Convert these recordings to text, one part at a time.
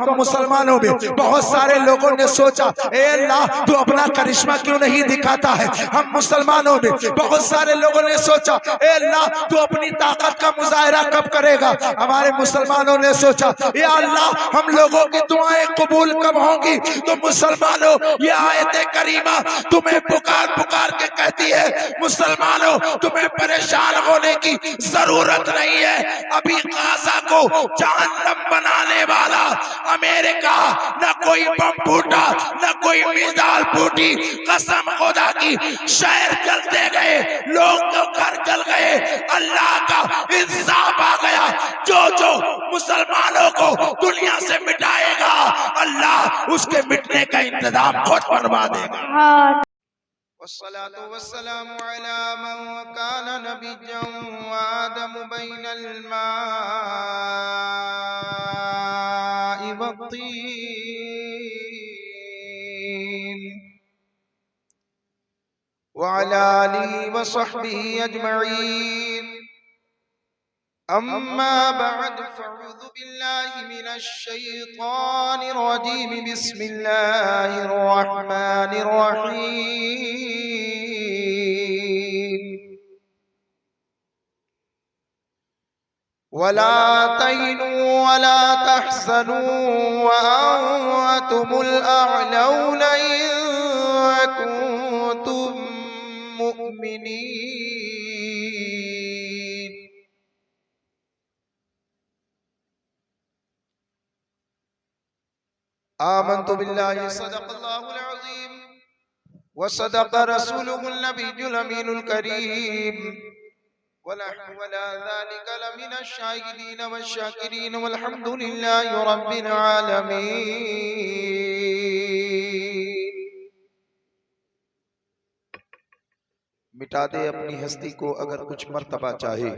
हम मुसलमानों में बहुत सारे लोगों ने सोचा, ए अल्लाह तू अपना करिश्मा क्यों नहीं दिखाता है। हम मुसलमानों में बहुत सारे लोगों ने सोचा, ए अल्लाह तू अपनी ताकत का मुजाहिरा कब करेगा। हमारे मुसलमानों ने सोचा, या अल्लाह हम लोगों की दुआएं कबूल कब होंगी। तो मुसलमानों, ये आयत करीमा तुम्हें पुकार पुकार के कहती है, मुसलमानों तुम्हें परेशान होने की जरूरत नहीं है। अभी गाजा को जहन्नम बनाने वाला अमेरिका, न कोई बम फूटा, न कोई मिसाइल फूटी, कसम खुदा की शहर जलते गए, लोग तो घर जल गए। अल्लाह का इंसाफ आ गया। जो जो मुसलमानों को दुनिया से मिटाएगा, अल्लाह उसके मिटने का इंतजाम खुद फरमा देगा। वस्सलातु वस्सलामु अला मन कान नबिय्यन व आदमु बैनल माइ वत्तीन व अला आलिहि व सहबिहि अजमईन। अम्मा बअद फअऊज़ु बिल्लाहि मिनश शैतानिर रजीम। बिस्मिल्लाहिर रहमानिर रहीम। वला तहिनु वला तहज़नु व अंतुमुल अअलौना इन कुंतुम मुमिनीन। आमन्तु बिल्लाहि सदक़ल्लाहुल अज़ीम व सदक़ रसूलुहुन नबियुल अमीनुल करीम व नहनु अला ज़ालिका लमिनश शाहिदीन वश्शाकिरीन वल्हम्दुलिल्लाहि रब्बिल आलमीन। मिटा दे अपनी हस्ती को अगर कुछ मर्तबा चाहे,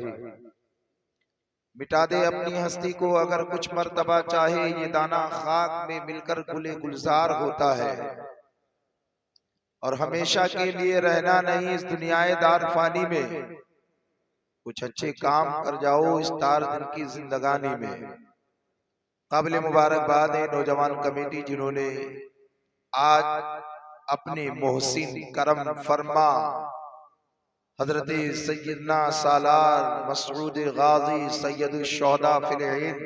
मिटा दे अपनी हस्ती को अगर कुछ मर्तबा चाहे। ये दाना खाक में मिलकर गुले गुलजार होता है और हमेशा के लिए रहना नहीं इस दुनियाए दार फानी में। कुछ अच्छे काम कर जाओ इस तार दिन की जिंदगानी में। काबिल मुबारकबाद है नौजवान कमेटी जिन्होंने आज अपने मोहसिन करम फरमा हजरत सैयदना सालार मसऊद गाजी सैयदुल शुहदा फिल हिंद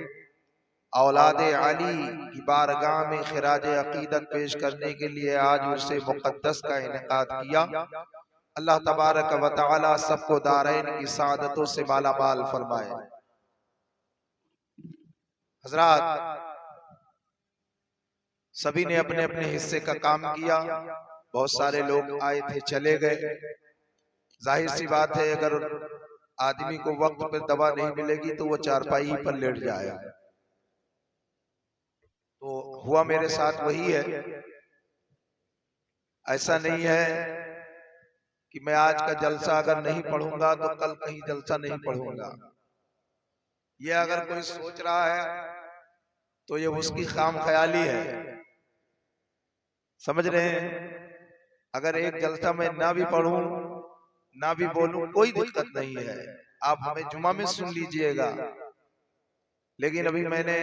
औलाद अली की बारगाह में खिराज अकीदत पेश करने के लिए आज उर्से मुक़द्दस का इनेकाद किया। अल्लाह तबारक व तआला सबको दारैन की सादतों से मालामाल फरमाए। हजरात, सभी ने अपने अपने हिस्से का काम किया। बहुत सारे लोग आए थे, चले गए। जाहिर सी बात है, अगर आदमी को वक्त पर दवा नहीं मिलेगी तो वो चारपाई पर लेट जाएगा। तो हुआ मेरे साथ वही है। ऐसा नहीं है कि मैं आज का जलसा अगर नहीं पढ़ूंगा तो कल कहीं जलसा नहीं पढ़ूंगा। ये अगर कोई सोच रहा है तो ये उसकी खाम ख्याली है। समझ रहे हैं? अगर एक जलसा मैं ना भी पढ़ूं ना भी बोलूं कोई दिक्कत नहीं है, आप हमें जुमा में सुन लीजिएगा। लेकिन अभी मैंने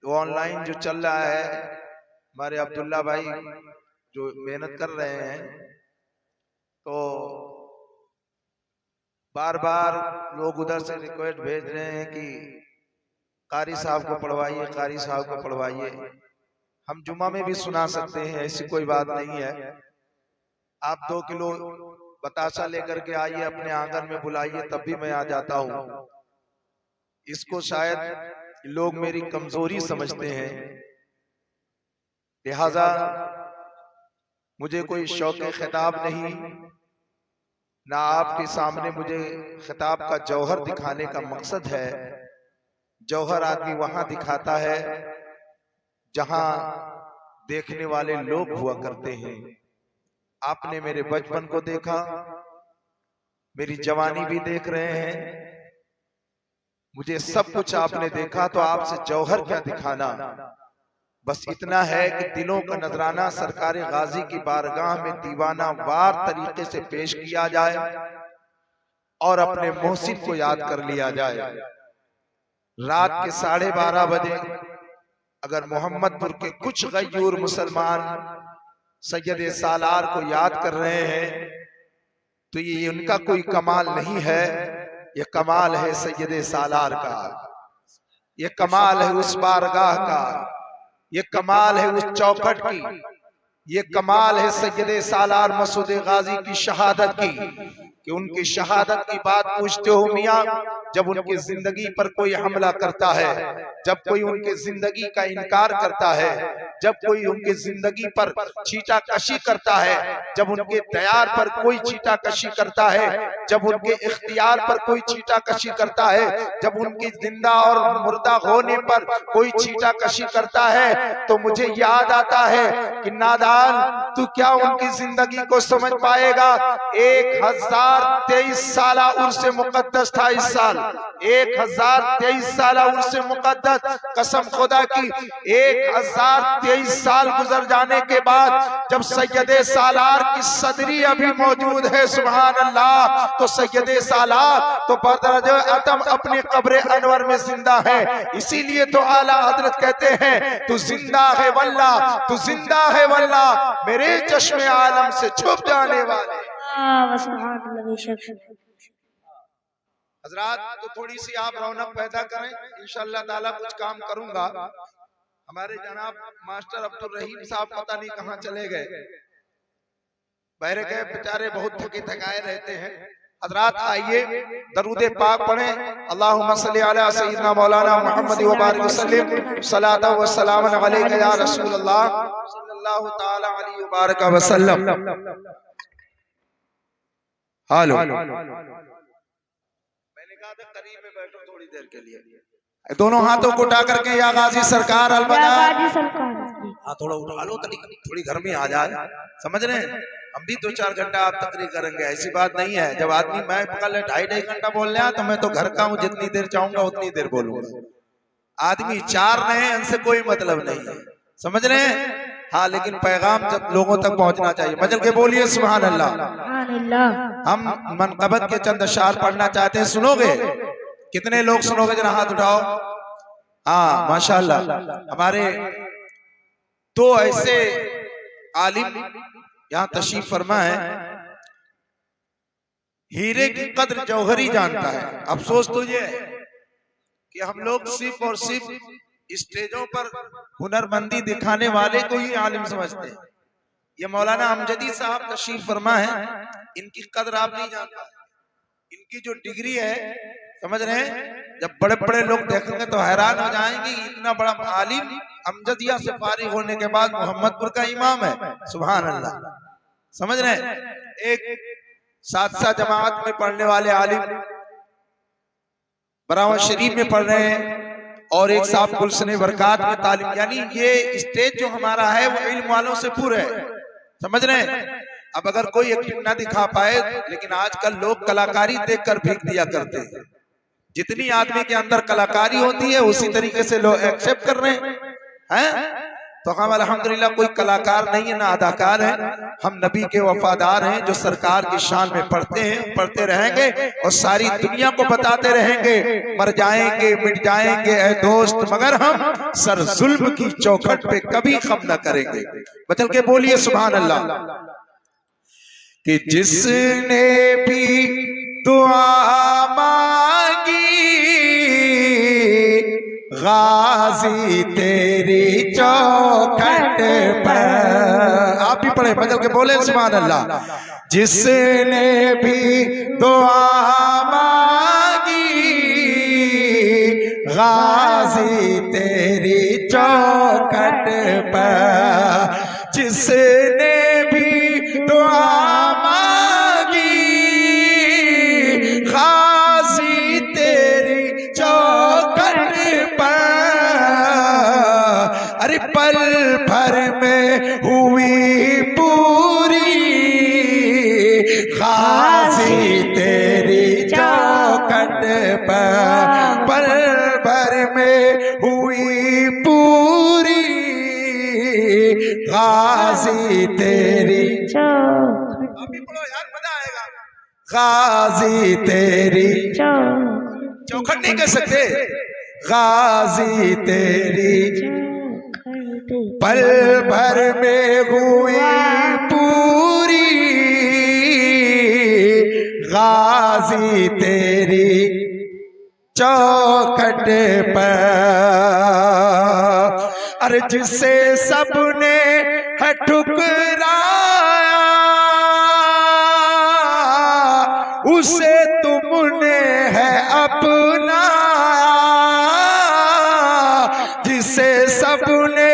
ऑनलाइन जो चल रहा है, हमारे अब्दुल्ला भाई जो मेहनत कर रहे हैं, तो बार बार लोग उधर से रिक्वेस्ट भेज रहे हैं कि कारी साहब को पढ़वाइए, कारी साहब को पढ़वाइए। हम जुमा में भी सुना सकते हैं, ऐसी कोई बात नहीं है। आप 2 किलो बतासा लेकर के आइए, अपने आंगन में बुलाइए, तब भी मैं आ जाता हूँ। इसको शायद लोग मेरी कमजोरी समझते हैं, लिहाजा मुझे कोई शौक खिताब नहीं, ना आपके सामने मुझे खिताब का जौहर दिखाने का मकसद है। जौहर आदमी वहां दिखाता है जहां देखने वाले लोग हुआ करते हैं। आपने मेरे बचपन को देखा, मेरी जवानी भी देख रहे हैं, मुझे सब कुछ आपने देखा, तो आपसे जौहर क्या दिखाना। बस इतना है कि दिलों का नजराना सरकार गाजी की बारगाह में दीवाना वार तरीके से पेश किया जाए और अपने मोहसिन को याद कर लिया जाए। रात के 12:30 बजे अगर मोहम्मदपुर के कुछ गयूर मुसलमान सैयद सालार को याद कर रहे हैं तो ये उनका कोई कमाल नहीं है, ये कमाल है सैयद सालार का, ये कमाल है उस बारगाह का, ये कमाल है उस चौखट की, ये कमाल है सैयद सालार मसूद गाजी की शहादत की कि उनकी शहादत की बात पूछते हो मियाँ, जब उनकी जिंदगी पर कोई हमला करता है, जब कोई उनकी जिंदगी का इनकार करता है, जब कोई उनकी जिंदगी पर चीटाकशी करता है, जब उनके तैयार पर कोई चीटाकशी करता है, जब उनके इख्तियार पर कोई चीटाकशी करता है, जब उनकी जिंदा और मुर्दा होने पर कोई चीटाकशी करता है, तो मुझे याद आता है कि नादान तू क्या उनकी जिंदगी को समझ पाएगा। 1023 साला उर्स मुकद्दस था इस साल, 1023 साला उर्स मुकद्दस, कसम खुदा की 1023 साल गुजर जाने के बाद जब सैयद सालार की सदरी अभी मौजूद है, सुभान अल्लाह, तो सैयद सालार तो बदरज अतम अपने कब्र अनवर में जिंदा है। इसीलिए तो आला हजरत कहते हैं तू जिंदा है वल्ला, तू जिंदा है वल्ला, मेरे चश्मे आलम से छुप जाने वाले। हजरात तो थोड़ी सी आप रौनक पैदा करें, इंशाअल्लाह ताला कुछ काम करूंगा। हमारे जनाब मास्टर अब्दुल रहीम साहब पता नहीं कहाँ चले गए, बहरे गए बेचारे, बहुत थके थकाए रहते हैं। हजरात आइए दरूद पाक पढ़ें, अल्लाहुम्मा सल्ली अला सय्यिदना मौलाना मुहम्मद व बारिक वसल्लिम सलाता व सलामन अलैका या रसूल अल्लाह सल्लल्लाहु ताला अलैहि व बारक वसल्लम। हेलो, मैंने कहा था करीब में बैठो थोड़ी देर के लिए, दोनों हाथों को उठा करके या गाजी सरकार अलबदा, हाँ थोड़ा उठा लो, थोड़ी घर में आ जाए, समझ रहे हैं। हम भी 2-4 घंटा आप तकरीर करेंगे, ऐसी बात नहीं है। जब आदमी मैं पकड़ ले 2.5 घंटा बोल रहा तो मैं तो घर का हूँ, जितनी देर चाहूंगा उतनी देर बोलूंगा। आदमी 4 रहे इनसे कोई मतलब नहीं है, समझ रहे हैं। हाँ लेकिन पैगाम जब लोगों तक पहुंचना चाहिए। मजल के बोलिए सुभान अल्लाह। हम मनकबत के चंद अशार पढ़ना चाहते हैं, सुनोगे? कितने लोग सुनोगे? जरा हाथ उठाओ। हाँ माशाअल्लाह, हमारे 2 ऐसे आलिम यहाँ तशरीफ फरमा है। हीरे की कद्र जौहरी जानता है। अफसोस तो ये है कि हम लोग सिर्फ और सिर्फ स्टेजों पर हुनरमंदी दिखाने वाले को ही आलिम समझते हैं। ये मौलाना अमजदी साहब तशरीफ फरमा है, इनकी कद्र आप नहीं जानते। इनकी जो डिग्री है, समझ रहे हैं, जब बड़े बड़े लोग देखेंगे तो हैरान हो जाएंगे। इतना बड़ा आलिम अमजदिया से फारिग होने के बाद मोहम्मदपुर का इमाम है, सुभान अल्लाह, समझ रहे हैं। एक सादसा जमात में पढ़ने वाले आलिम बरावर शरीफ में पढ़ रहे हैं, और एक साहब गुलशन बरकात में तालीम। यानी ये स्टेज जो हमारा है वो इल्म वालों से पूरा है, समझ रहे हैं। अब अगर कोई एक्टिंग ना दिखा पाए, लेकिन आजकल लोग कलाकारी देखकर भीख दिया करते हैं। जितनी आदमी के अंदर कलाकारी होती है उसी तरीके से लोग एक्सेप्ट कर रहे हैं। तो हम अल्हम्दुलिल्लाह कोई कलाकार नहीं है ना अदाकार है, हम नबी के वफादार हैं जो सरकार की शान में पढ़ते हैं, पढ़ते रहेंगे और सारी दुनिया को बताते रहेंगे। मर जाएंगे मिट जाएंगे ऐ दोस्त, मगर हम सर जुल्म की चौखट पे कभी खम न करेंगे। बदल के बोलिए सुभान अल्लाह। कि जिसने भी दुआ मांगी गाजी तेरी चौखट पर, आप भी पढ़े बदल के बोले सुभान अल्लाह। जिसने भी दुआ मांगी गाजी तेरी चौखट पर, जिसने भी दुआ मांगी गाजी तेरी चौखट पर, अरे पल भर में हुई पूरी गाजी तेरी चौखट पर, पल भर में हुई पूरी गाजी तेरी चौखट। अभी पढ़ो यार, मजा आएगा। गाजी तेरी चौखट नहीं कह सकते, गाजी तेरी पल भर में हुई पूरी गाजी तेरी चौखट पर। अरे जिसे सबने है ठुकराया उसे तुमने है अपनाया। जिसे सबने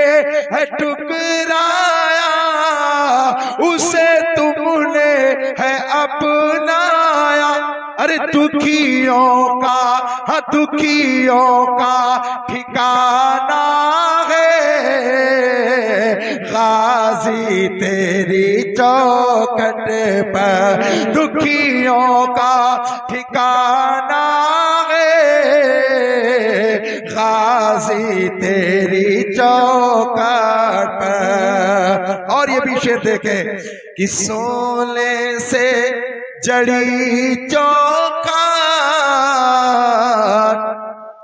है ठुकराया उसे तुमने है अपनाया। अरे दुखियों का, हाँ दुखियों का ठिकाना है गाजी तेरी चौखट पर। दुखियों का ठिकाना है गाजी तेरी चौखट पर। और ये भी शेर देखे कि सोने से जड़ी चौखट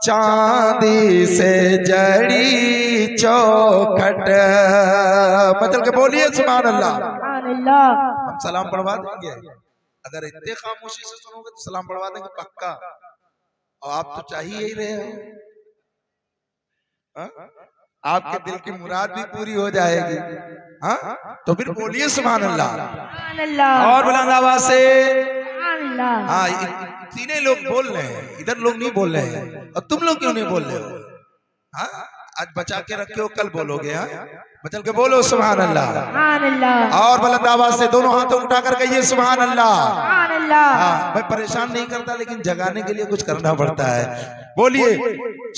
चांदी से जड़ी चौखट। मतलब के बोलिए सुभान अल्लाह। हम सलाम पढ़वा देंगे, अगर इतने खामोशी से सुनोगे तो सलाम पढ़वा देंगे पक्का। और आप तो चाहिए ही रहे हो, आपके दिल की मुराद भी पूरी हो जाएगी। हाँ तो फिर बोलिए सुभान अल्लाह और बुलंद आवाज से। हाँ तीनों लोग बोल रहे हैं, इधर लोग नहीं बोल रहे हैं, और तुम लोग क्यों नहीं बोल रहे हो? हाँ आज बचा के रखे हो, कल बोलोगे। हाँ बचल के बोलो सुभान अल्लाह और बुलंद आवाज से दोनों हाथों उठा कर कहिए सुभान अल्लाह। हाँ मैं परेशान नहीं करता, लेकिन जगाने के लिए कुछ करना पड़ता है। बोलिए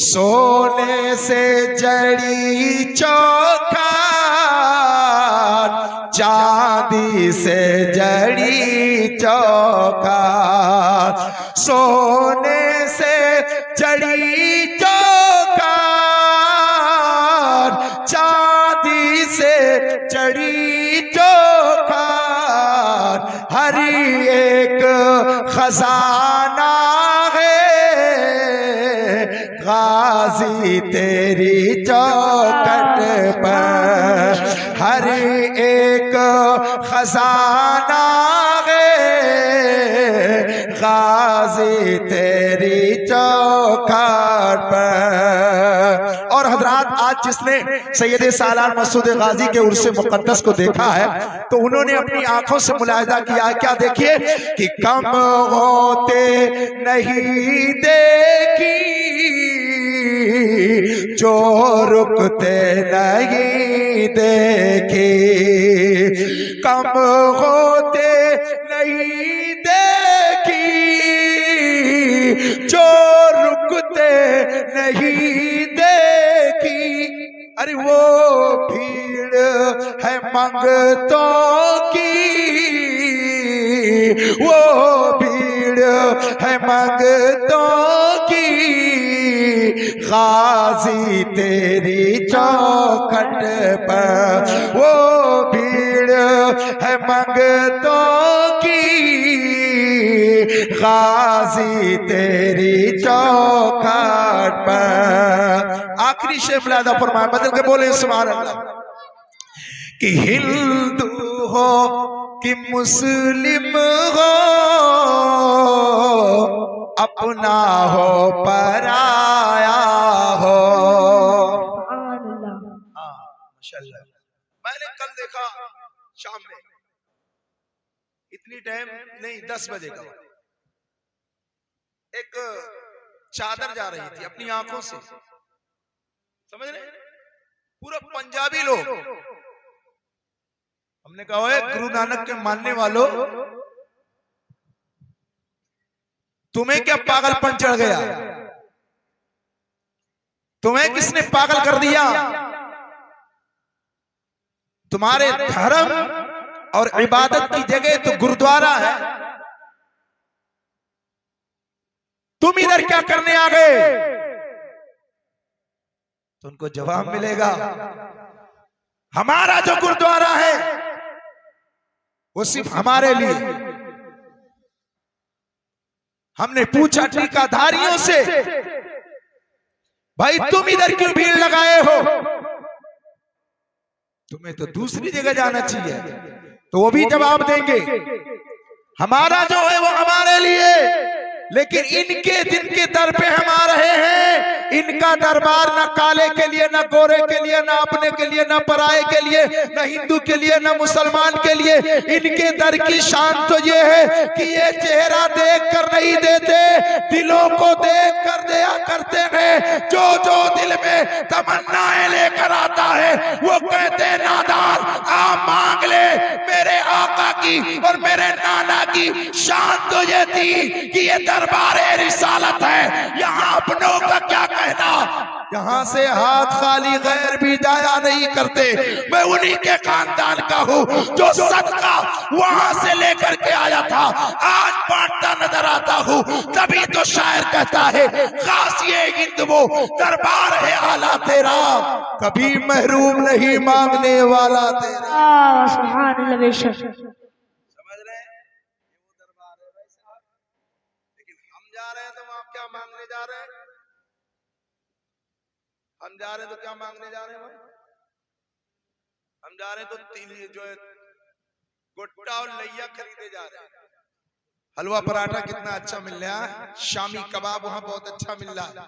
सोने से जड़ी चौखट चांदी से जड़ी चौखट। सोने से जड़ी चौखट चांदी से जड़ी चौखट। हर एक खजाना गाजी तेरी चौखट पर। हर एक खजाना गाजी तेरी चौखट पर। और हजरात आज जिसने सैयद सालार मसूद गाजी के उर्स मुकद्दस को देखा है तो उन्होंने अपनी आंखों से मुलाहिजा किया। क्या देखिए कि कम होते नहीं देखी जो रुकते नहीं देखे। कम होते नहीं देखी जो रुकते नहीं देखी। अरे वो भीड़ है मंगतों की, वो भीड़ है मंगतों की गाजी तेरी चौखट पर। वो भीड़ है मंगतों की गाजी तेरी चौखट पर। आखिरी शेर मुलादा फरमाए, बदल के बोले सुभान अल्लाह। कि हिंदू हो कि मुस्लिम हो अपना हो पराया हो। माशाअल्लाह। मैंने कल देखा शाम में, इतनी टाइम नहीं 10 बजे का, एक चादर जा रही थी अपनी आंखों से, समझ रहे, पूरा पंजाबी लोग। हमने कहा है गुरु नानक के मानने वालों, तुम्हें क्या पागलपन चढ़ गया? तुम्हें किसने पागल कर दिया? तुम्हारे धर्म और इबादत की जगह तो गुरुद्वारा है, तुम इधर क्या करने आ गए? तो उनको जवाब मिलेगा, हमारा जो गुरुद्वारा है वो सिर्फ हमारे लिए। हमने पूछा टीकाधारियों से, भाई तुम इधर क्यों भीड़ लगाए हो? तुम्हें तो दूसरी जगह जाना चाहिए। तो वो भी जवाब देंगे, हमारा जो है वो हमारे लिए, लेकिन इनके जिनके दर पे हम आ रहे हैं, इनका दरबार न काले के लिए, न गोरे के लिए, न अपने के लिए, न पराये के लिए, न हिंदू के लिए, न मुसलमान के लिए। इनके दर की शान तो ये है कि ये चेहरा देख कर नहीं देते, दिलों को देख कर दिया करते हैं। जो जो दिल में तमन्नाएं लेकर आता है वो कहते नादान आ मांग ले। मेरे आका की और मेरे नाना की शान तो ये थी कि ये दरबार रिसालत है, यहाँ अपनों का क्या कहना। यहाँ से हाथ खाली गैर भी जाया नहीं करते। मैं उन्हीं के खानदान का हूँ जो सदका वहां से लेकर के आया था, आज बांटता नजर आता हूँ। तभी तो शायर कहता है, खास ये हिंद वो दरबार है आला तेरा, कभी महरूम नहीं मांगने वाला तेरा। सुभान अल्लाह बेशक। समझ रहे हैं, ये वो दरबार है भाई साहब। लेकिन हम जा रहे हैं तो वहां क्या मांगने जा रहे हैं? हम जा रहे हैं तो क्या मांगने जा रहे हैं भाई? हम जा रहे हैं तो तीली जो है गुट्टा और लैया खरीदे जा रहे हैं। हलवा पराठा कितना अच्छा मिल रहा है, शामी कबाब वहां बहुत अच्छा मिल रहा है,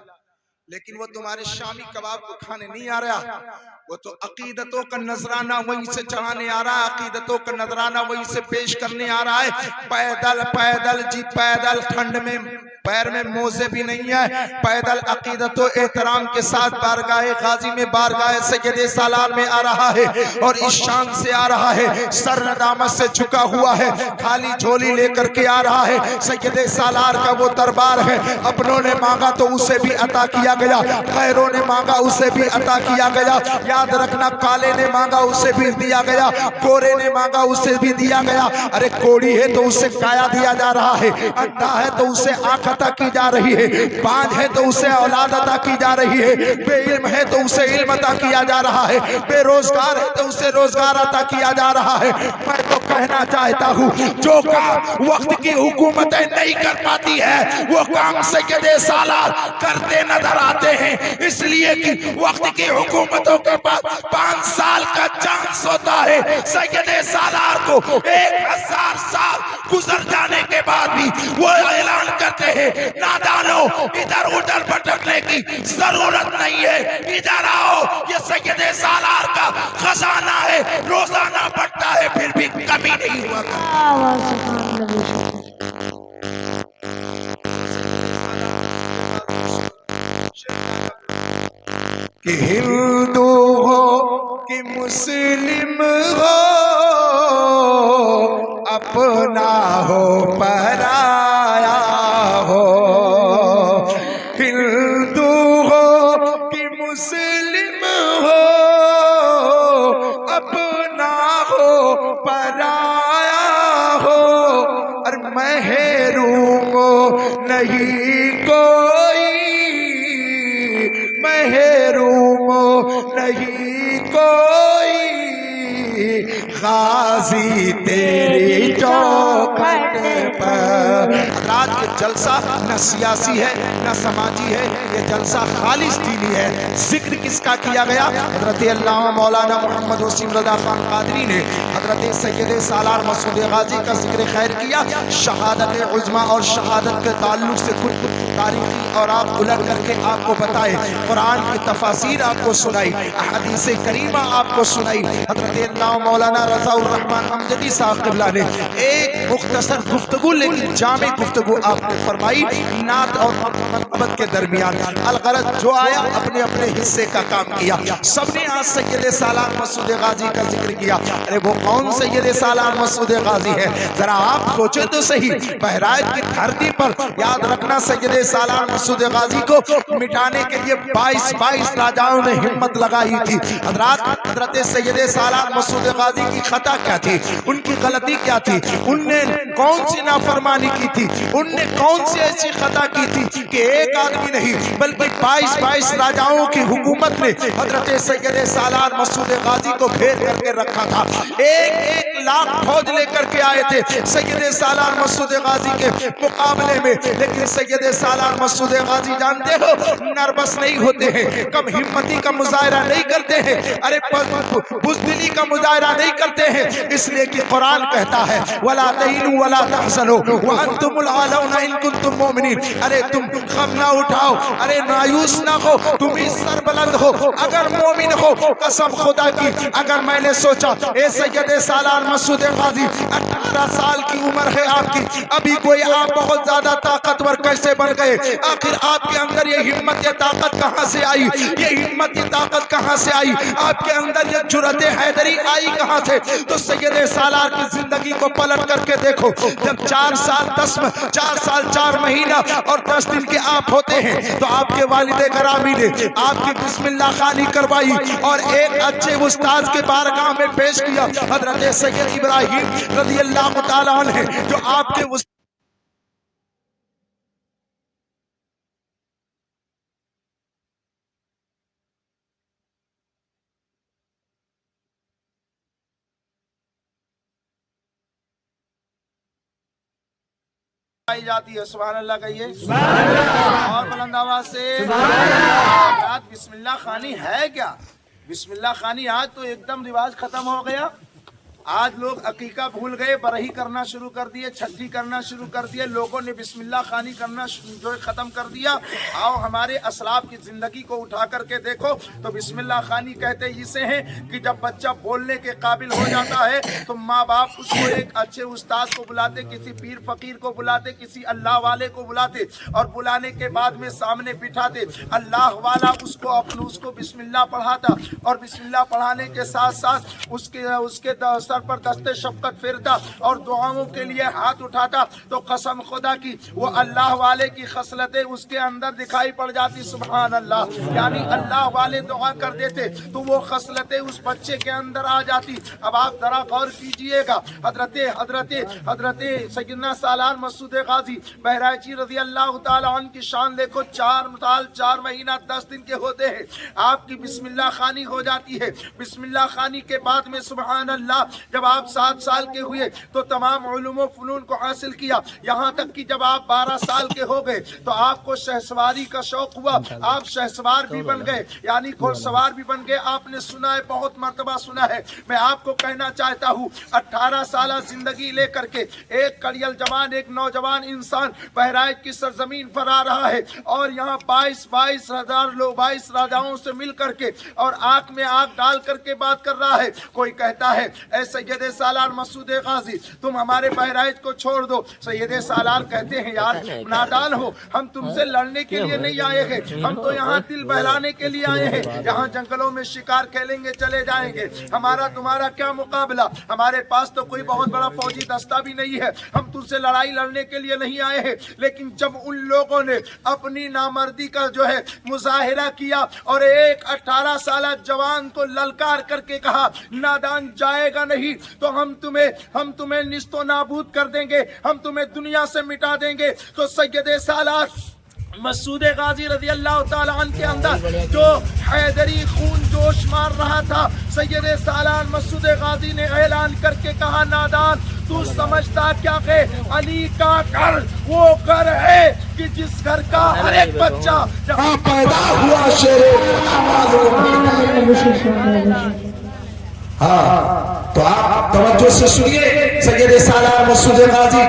लेकिन वो तुम्हारे शामी कबाब को खाने नहीं आ रहा। वो तो अकीदतों का नजराना वहीं से चढ़ाने आ रहा है, अकीदतों का नजराना वहीं से पेश करने आ रहा है। पैदल पैदल जी पैदल, ठंड में पैर में मोजे भी नहीं है, पैदल अकीदतों एहतराम के साथ बारगाह गाजी में, बारगाह सैयदे सालार में आ रहा है। और इस शान से आ रहा है, सर नदामत से झुका हुआ है, खाली झोली लेकर के आ रहा है। सैयदे सालार का वो दरबार है, अपनों ने मांगा तो उसे भी अता किया गया, खैरों ने मांगा उसे भी अता किया गया। याद रखना, काले ने मांगा उसे भी दिया गया, गोरे ने मांगा उसे भी दिया गया। अरे कोड़ी है तो उसे काया दिया जा रहा है, अंधा है तो उसे आंख अता की जा रही है, बांझ है तो उसे औलाद अता की जा रही है, बेइल्म है तो उसे इल्म अता किया जा रहा है, बेरोजगार है तो उसे रोजगार अता किया जा रहा है। मैं तो कहना चाहता हूँ, जो काम वक्त की हुकूमतें नहीं कर पाती है वो काम सैयदे सालार करते नजर आते हैं। इसलिए कि वक्त की हुकूमतों के पास 5 साल का चांस होता है, सैयदे सालार को 1000 साल गुजर जाने के बाद भी वो ऐलान करते हैं, नादानो इधर उधर भटकने की जरूरत नहीं है, इधर आओ, ये सैयदे सालार का खजाना है, रोजाना बढ़ता है फिर भी कमी नहीं हुआ। कि हिंदू हो कि मुस्लिम हो, अपना हो पराया हो, हिंदू हो कि मुस्लिम हो, अपना हो पराया हो। और महरूम नहीं कोई, महरूम नहीं कोई, गाजी तेरी चौखट पर। रात ये जलसा न सियासी है न समाजी है, ये जलसा खालिस दीनी है। जिक्र किसका किया गया? हजरत अल्लामा मौलाना मोहम्मद वसीम रज़ा खान कादरी ने हजरत सैयदे सालार मसूद गाजी का जिक्र खैर किया। शहादत उज़्मा और शहादत के ताल्लुक से कुछ तारीखी और आप उलट करके आपको बताए, कुरान की तफासीर आपको सुनाई, हदीस करीमा आपको सुनाई। हजरत अल्लामा मौलाना रज़ाउर रहमान अमजदी साहब क़िबला ने एक मुख्तसर गुफ्तगू लेकिन जामे गुफ्तगू आपने फरमाई नात और मोहब्बत के दरमियान। अलगरज जो आया अपने अपने हिस्से का काम किया। सबने आज सैयदे सालार मसूद गाजी का जिक्र किया। अरे वो कौन सैयदे सालार मसूद गाजी है? जरा आप सोचे तो सही। बहराइच की धरती पर याद रखना, सैयदे सालार मसूद गाजी को मिटाने के लिए 22 राजाओं ने हिम्मत लगाई थी। हजरत सैयदे सालार मसूद गाजी की खता क्या थी, उनकी गलती क्या थी, उनने कौन सी नाफरमानी की थी, उनने कौन सी ऐसी खता की थी कि एक आदमी नहीं बल्कि 22 राजाओं की हुकूमत ने हजरत सैयद सालार मसूद गाजी को घेर करके रखा था। एक लाख फौज लेकर के आए थे सैयद सालार मसूद गाजी के मुकाबले में, लेकिन सैयद सालार मसूद गाजी जानते हो नर्वस नहीं होते हैं, कम हिम्मती का मुजाहरा नहीं करते हैं, अरे बुज़दिली का मुजाहरा नहीं करते हैं, इसलिए कि कुरान कहता है वला तहीनु वला तहज़नु व अंतुमुल आलौना इन कुंतुम मोमिनीन। अरे तुम गम ना उठाओ, अरे मायूस ना हो, तुम ही सरबुलंद हो अगर मोमिन हो। कसम खुदा की, अगर मैंने सोचा ए सैयद सालार मसूद गाजी 18 साल की उम्र है आपकी, अभी कोई आप बहुत ज्यादा ताकतवर कैसे बन गए, आखिर आपके अंदर ये हिम्मत ये ताकत कहां से आई, ये हिम्मत ये ताकत कहां से आई, आपके अंदर ये जुर्रत हैदरी आई कहां से। तो सैयद सालार की जिंदगी को पलट करके देखो, जब 4 साल 4 महीना और 10 दिन के आप होते हैं तो आपके वालिद करामी ने आपकी बिस्मिल्लाह खानी करवाई और एक अच्छे उस्ताद के बारगाह में पेश किया हजरत सैयद इब्राहिम रज़ियल्लाहु ताला अन्हु, जो आपके जाती है। सुभान अल्लाह कहिए और बुलंद आवाज से। आज बिस्मिल्लाह खानी है क्या? बिस्मिल्लाह खानी आज तो एकदम रिवाज खत्म हो गया। आज लोग अकीका भूल गए, बरही करना शुरू कर दिए, छठी करना शुरू कर दिए, लोगों ने बिस्मिल्लाह खानी करना जो है ख़त्म कर दिया। आओ हमारे असलाफ की ज़िंदगी को उठा करके देखो तो बिस्मिल्लाह खानी कहते इसे हैं कि जब बच्चा बोलने के काबिल हो जाता है तो माँ बाप उसको एक अच्छे उस्ताद को बुलाते, किसी पीर फ़कीर को बुलाते, किसी अल्लाह वाले को बुलाते और बुलाने के बाद में सामने बिठाते। अल्लाह वाला उसको बिस्मिल्लाह पढ़ाता और बिस्मिल्लाह पढ़ाने के साथ साथ उसके पर दस्ते शफ़क़त फेरता और दुआओं के लिए हाथ उठाता। तो कसम खुदा की वो अल्लाह वाले की खसलतें उसके अंदर दिखाई पड़ जाती। सुभान अल्लाह, यानी अल्लाह वाले दुआ कर देते तो वो खसलतें उस बच्चे के अंदर आ जाती। अब आप जरा गौर कीजिएगा, हजरत सैयदना सालार मसूद गाजी बहराइची रज़ी अल्लाह ताला अन्हु की शान देखो। 4 साल 4 महीना 10 दिन के होते हैं, आपकी बिस्मिल्लाह खानी हो जाती है। बिस्मिल्लाह खानी के बाद में सुभान अल्लाह जब आप 7 साल के हुए तो तमाम उलूम व फ़नून को हासिल किया, यहाँ तक कि जब आप 12 साल के हो गए तो आपको शहसवारी का शौक हुआ, आप शहसवार भी बन गए, यानी घोड़सवार भी बन गए। आपने सुना है, बहुत मर्तबा सुना है। मैं आपको कहना चाहता हूँ 18 साल जिंदगी लेकर के एक कड़ियल जवान, एक नौजवान इंसान बहराइच की सरजमीन पर आ रहा है और यहाँ 22 हजार लोग 22 राजाओं से मिल करके और आंख में आंख डाल करके बात कर रहा है। कोई कहता है ऐ सैयद सालार मसूद गाजी तुम हमारे बहराइच को छोड़ दो। सैयद सालार कहते हैं यार नादान हो, हम तुमसे लड़ने के लिए नहीं आए हैं, हम तो यहाँ दिल बहलाने के लिए आए हैं। यहाँ जंगलों में शिकार खेलेंगे चले जाएंगे, हमारा तुम्हारा क्या मुकाबला, हमारे पास तो कोई बहुत बड़ा फौजी दस्ता भी नहीं है, हम तुझसे लड़ाई लड़ने के लिए नहीं आए हैं। लेकिन जब उन लोगों ने अपनी नामर्दी का जो है मुजाहिरा किया और एक 18 साल जवान को ललकार करके कहा नादान जाएगा नहीं तो हम तुम्हें निस्तो नाबूद कर देंगे, हम तुम्हें दुनिया से मिटा देंगे। तो सैयद सालार मसूद गाजी रज़ी अल्लाह ताला अन्हु के अंदर जो हैदरी खून जोश मार रहा था, सैयद सालार मसूद गाजी ने ऐलान करके कहा नादान तू समझता क्या है, अली का घर वो घर है कि जिस घर का हर एक बच्चा जहाँ पैदा हुआ हाँ, तो आप तवज्जो से सुनिए। सैयद सालार मसूद गाजी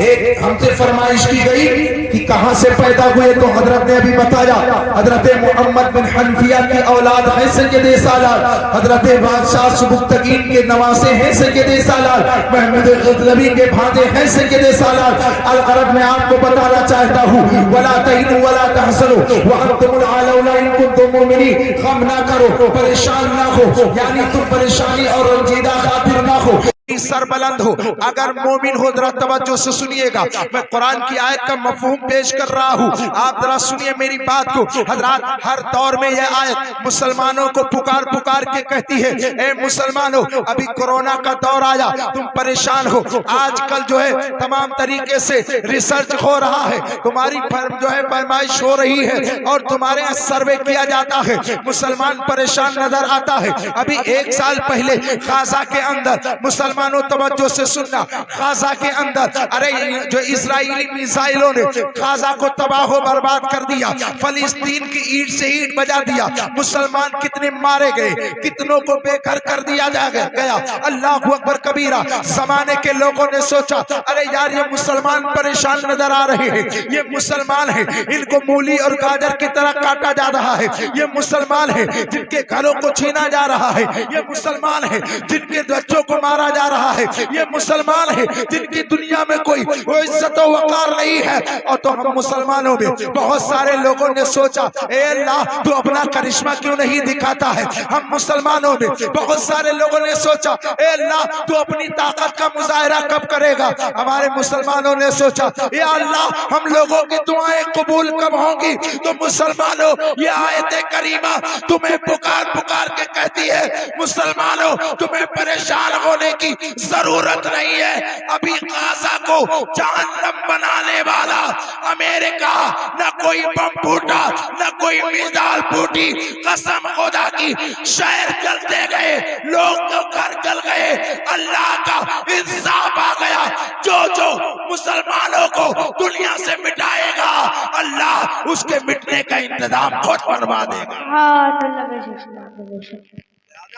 एक हमसे फरमाइश की गई कि कहां से पैदा हुए, तो हजरत ने अभी बताया हजरत मोहम्मद बिन हनफिया की औलाद है सैयद सालार, हजरत बादशाह सुबुक्तगीन के नवासे हैं सैयद सालार, महमूद गज़नवी के भांजे हैं सैयद सालार। अल-गरज में आपको बताना चाहता हूँ वला तहीनु वला तहज़नु व अंतुमुल आलौना इन कुंतुम मोमिनीन, गम ना करो, परेशान ना हो, यानी तुम परेशानी और रंजीदा खातिर ना हो, भी सरबलंद हो, अगर मोमिन हो, जरा तवज्जो से सुनिएगा, मैं कुरान की आयत का मफहूम पेश कर रहा हूँ, आप जरा सुनिए मेरी बात को। हजरात, हर दौर में यह आयत मुसलमानों को पुकार पुकार के कहती है, ए मुसलमानों, अभी कोरोना का दौर आया, तुम परेशान हो, आजकल जो है तमाम तरीके से रिसर्च हो रहा है, तुम्हारी जो है पैमाइश हो रही है और तुम्हारे यहाँ सर्वे किया जाता है, मुसलमान परेशान नजर आता है। अभी 1 साल पहले गाजा के अंदर, मुसलमानों तवज्जो से सुनना, गाजा के अंदर अरे जो इजरायली मिसाइलों ने गाजा को तबाह बर्बाद कर दिया, फलस्तीन की ईंट से ईंट बजा दिया, मुसलमान कितने मारे गए, कितनों को बेघर कर दिया गया। अल्लाह अकबर कबीरा। जमाने के लोगों ने सोचा, अरे यार ये मुसलमान परेशान नजर आ रहे हैं, ये मुसलमान है, इनको मूली और गाजर की तरह काटा जा रहा है, ये मुसलमान है जिनके घरों को छीना जा रहा है, ये मुसलमान है जिनके बच्चों को मारा जा रहा है, ये मुसलमान है जिनकी दुनिया में कोई इज्जत और वकार नहीं है। और तो हम मुसलमानों में बहुत सारे लोगों ने सोचा, ए अल्लाह तू अपना करिश्मा क्यों नहीं दिखाता है। हम मुसलमानों में बहुत सारे लोगों ने सोचा, ए अल्लाह तू अपनी ताकत का मुजाहिरा कब करेगा। हमारे मुसलमानों ने सोचा, या अल्लाह हम लोगों की दुआएं कबूल कब होंगी। तो मुसलमानों, ये आयत करीमा तुम्हें पुकार पुकार के कहती है, मुसलमानों तुम्हें परेशान होने की जरूरत नहीं है। अभी गाजा को जहन्नम बनाने वाला अमेरिका, न कोई बम फूटा, न कोई मिसाइल फूटी, कसम खुदा की, शहर जलते गए, लोग तो घर जल गए, अल्लाह का इंसाफ आ गया। जो मुसलमानों को दुनिया से मिटाएगा, अल्लाह उसके मिटने का इंतजाम खुद करवा देगा।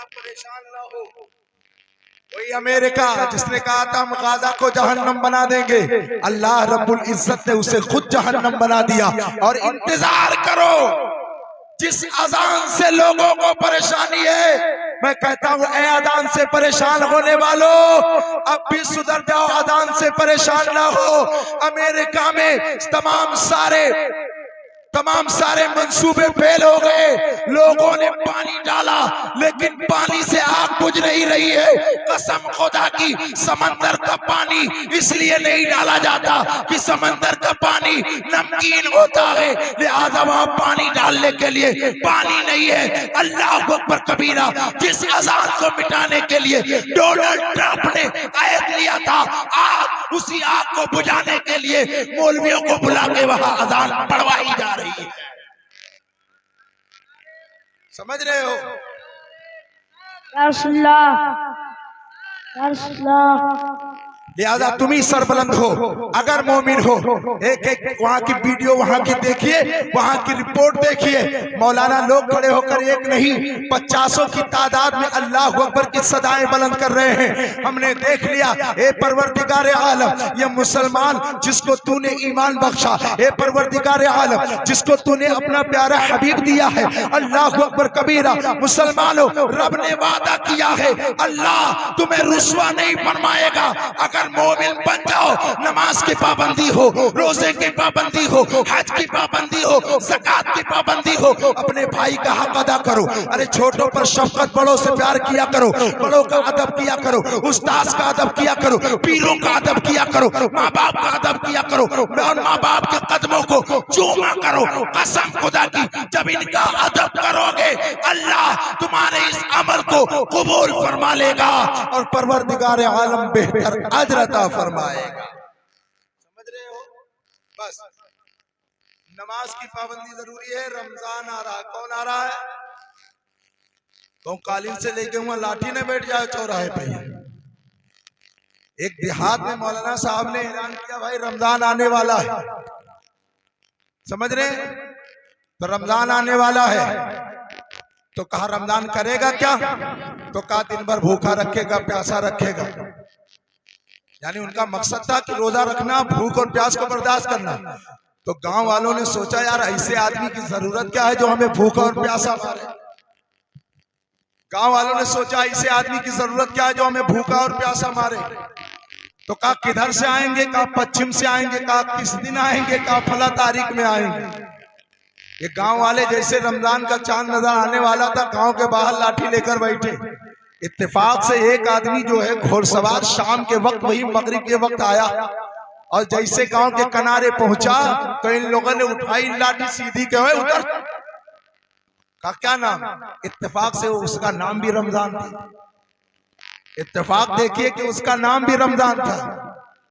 परेशान ना हो। वही अमेरिका जिसने कहा था हम गाजा को जहन्नम बना देंगे, अल्लाह रब्बुल इज्जत ने उसे खुद जहन्नम बना दिया। और इंतजार करो, जिस अजान से लोगों को परेशानी है, मैं कहता हूं ए अजान से परेशान होने वालों, अब भी सुधर जाओ, अजान से परेशान ना हो। अमेरिका में तमाम सारे मंसूबे फेल हो गए, लोगों ने पानी डाला लेकिन पानी से आग बुझ नहीं रही है। कसम खुदा की, समंदर का पानी इसलिए नहीं डाला जाता कि समंदर का पानी नमकीन होता है, लिहाजा वहां पानी डालने के लिए पानी नहीं है। अल्लाह अकबर कबीरा। जिस अजान को मिटाने के लिए डोनाल्ड ट्रंप ने आयत लिया था, आग, उसी आग को बुझाने के लिए मौलवियों को बुला के वहां अजान पढ़वाई जा रही है। समझ रहे हो? लिहाजा तुम ही सरबलंद हो अगर मोमिन हो। एक एक वहां की वीडियो वहां की देखिए, वहां की रिपोर्ट देखिए, मौलाना लोग खड़े होकर एक नहीं 50 की तादाद में अल्लाह अकबर की सदाएं बुलंद कर रहे हैं। हमने देख लिया, ए परवरदिगार आलम, ये मुसलमान जिसको तूने ईमान बख्शा, ए परवरदिगार आलम जिसको तूने अपना प्यारा हबीब दिया है, अल्लाह अकबर कबीरा। मुसलमानों, रब ने वादा किया है, अल्लाह तुम्हें रुस्वा नहीं फरमाएगा अगर मोमिन बन जाओ। नमाज की पाबंदी हो, रोजे की पाबंदी हो, हज की पाबंदी हो, ज़कात की पाबंदी हो, अपने भाई का हक अदा करो। अरे छोटों पर शफकत, बड़ों से प्यार किया करो, बड़ों का अदब किया करो, उस्ताद का अदब किया करो, पीरों का अदब किया करो, माँ बाप का अदब किया करो और माँ बाप के कदमों को चूमा करो। कसम खुदा की, जब इनका अदब करोगे, अल्लाह तुम्हारे इस अमल को कबूल फरमा लेगा और परवरदिगार आलम बेहतर अजर अता फरमाएगा। समझ रहे हो? बस नमाज की पाबंदी जरूरी है। रमजान आ रहा है, कौन आ रहा है? तो कालीन से लेके वहां लाठी ने बैठ जाए चौराहे पे। एक देहात में मौलाना साहब ने ऐलान किया, भाई रमजान आने वाला है। समझ रहे? तो रमजान आने वाला है, तो कहा रमजान करेगा क्या? तो कहा दिन भर भूखा रखेगा, प्यासा रखेगा। यानी उनका मकसद था कि रोजा रखना, भूख और प्यास को बर्दाश्त करना। तो गांव वालों ने सोचा, यार ऐसे आदमी की जरूरत क्या है जो हमें भूखा और प्यासा मारे। गांव वालों ने सोचा, ऐसे आदमी की जरूरत क्या है जो हमें भूखा और प्यासा मारे। तो कहा किधर से आएंगे? कहा पश्चिम से आएंगे। कहा किस दिन आएंगे? कहा फला तारीख में आएंगे। ये गांव वाले जैसे रमजान का चांद नजर आने वाला था, गांव के बाहर लाठी लेकर बैठे। इत्तेफाक से एक आदमी जो है घोड़सवार शाम के वक्त वही मगरिब के वक्त आया और जैसे गांव के किनारे पहुंचा तो इन लोगों ने उठाई लाठी सीधी के हुए उधर का क्या नाम। इत्तेफाक से उसका नाम भी रमजान था। इत्तेफाक देखिए कि उसका नाम भी रमजान था।